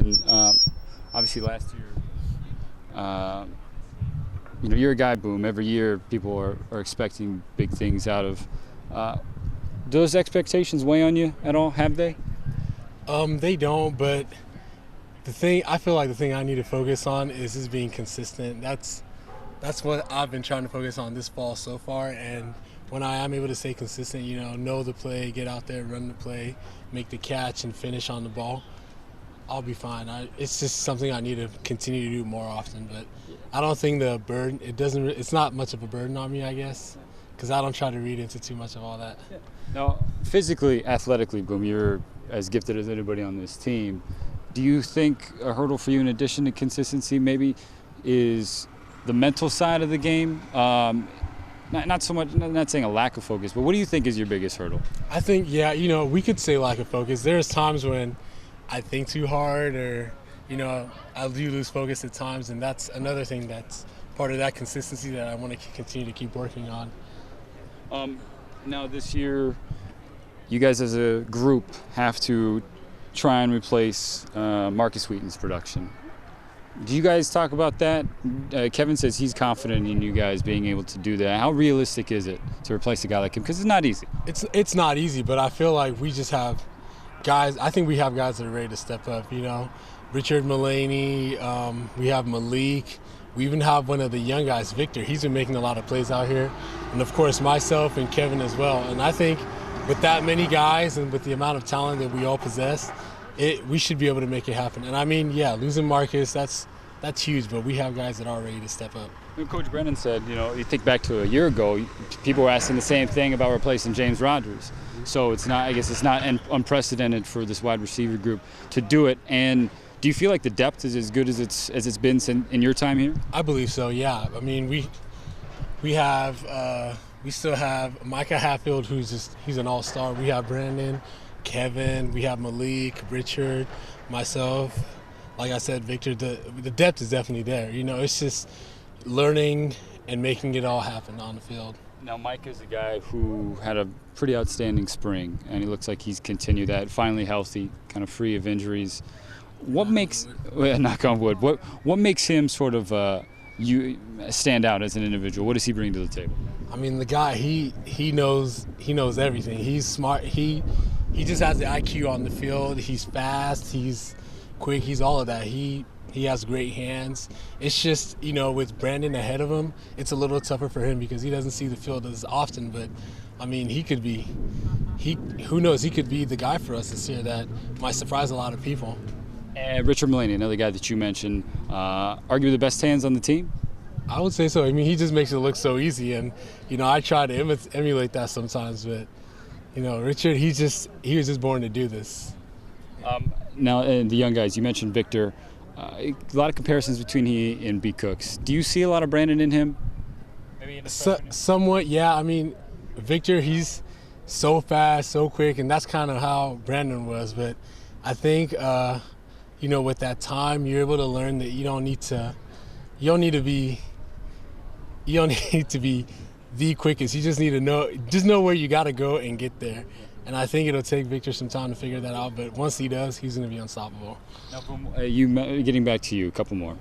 season. Obviously, last year, you're a guy, Boom. Every year, people are expecting big things out of. Do those expectations weigh on you at all? Have they? They don't, but I feel like the thing I need to focus on is just being consistent. That's what I've been trying to focus on this fall so far, and when I am able to stay consistent, know the play, get out there, run the play, make the catch, and finish on the ball, I'll be fine. It's just something I need to continue to do more often, but I don't think the burden, it's not much of a burden on me, I guess, because I don't try to read into too much of all that. Yeah. Now, physically, athletically, Boom, you're as gifted as anybody on this team. Do you think a hurdle for you, in addition to consistency, maybe is the mental side of the game? Not so much, not saying a lack of focus, but what do you think is your biggest hurdle? I think, we could say lack of focus. There's times when I think too hard, or, I do lose focus at times, and that's another thing that's part of that consistency that I want to continue to keep working on. Now this year, you guys as a group have to try and replace Markus Wheaton's production. Do you guys talk about that? Kevin says he's confident in you guys being able to do that. How realistic is it to replace a guy like him? Because it's not easy. It's not easy, but I feel like we just have guys. I think we have guys that are ready to step up. Richard, Mullaney. We have Malik. We even have one of the young guys, Victor. He's been making a lot of plays out here, and of course myself and Kevin as well. And I think with that many guys and with the amount of talent that we all possess, we should be able to make it happen. And I mean, losing Markus, that's huge, but we have guys that are ready to step up. Coach Brennan said, you think back to a year ago, people were asking the same thing about replacing James Rodgers. So it's not unprecedented for this wide receiver group to do it. And do you feel like the depth is as good as it's been in your time here? I believe so, yeah. I mean, we still have Micah Hatfield, he's an all-star. We have Brandon, Kevin, we have Malik, Richard, myself. Like I said, Victor, the depth is definitely there. It's just learning and making it all happen on the field. Now, Mike is a guy who had a pretty outstanding spring, and he looks like he's continued that, finally healthy, kind of free of injuries. What makes knock on wood? What makes him sort of you stand out as an individual? What does he bring to the table? I mean, the guy he knows everything. He's smart. He just has the IQ on the field. He's fast. He's quick. He's all of that. He has great hands. It's just, with Brandon ahead of him, it's a little tougher for him because he doesn't see the field as often. But I mean, who knows? He could be the guy for us this year that might surprise a lot of people. And Richard Mullaney, another guy that you mentioned, arguably the best hands on the team? I would say so. I mean, he just makes it look so easy, and I try to emulate that sometimes. But Richard, he was just born to do this. Now, and the young guys, you mentioned Victor. A lot of comparisons between he and B. Cooks. Do you see a lot of Brandon in him? Maybe somewhat, yeah. I mean, Victor, he's so fast, so quick, and that's kind of how Brandon was. But I think, with that time, you're able to learn that you don't need to be the quickest. You just need to know where you got to go and get there. And I think it'll take Victor some time to figure that out, but once he does, he's going to be unstoppable. Now, getting back to you, a couple more.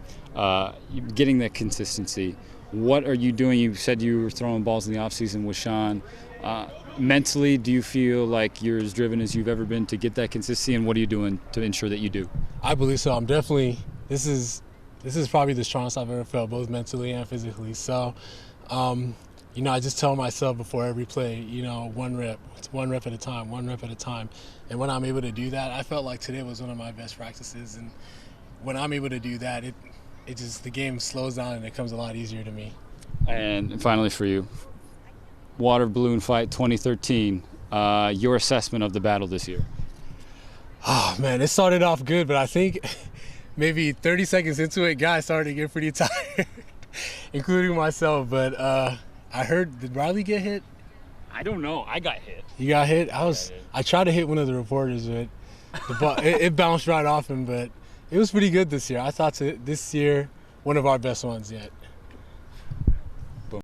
Getting that consistency, what are you doing? You said you were throwing balls in the offseason with Sean. Mentally, do you feel like you're as driven as you've ever been to get that consistency, and what are you doing to ensure that you do? I believe so. I'm definitely – this is probably the strongest I've ever felt, both mentally and physically. So, I just tell myself before every play, one rep. It's one rep at a time, one rep at a time. And when I'm able to do that, I felt like today was one of my best practices. And when I'm able to do that, the game slows down and it comes a lot easier to me. And finally for you, water balloon fight 2013, your assessment of the battle this year? Oh, man, it started off good, but I think maybe 30 seconds into it, guys started to get pretty tired, including myself. But I heard, did Riley get hit? I don't know. I got hit. You got hit? I tried to hit one of the reporters, but the ball, it bounced right off him. But it was pretty good this year. I thought this year, one of our best ones yet.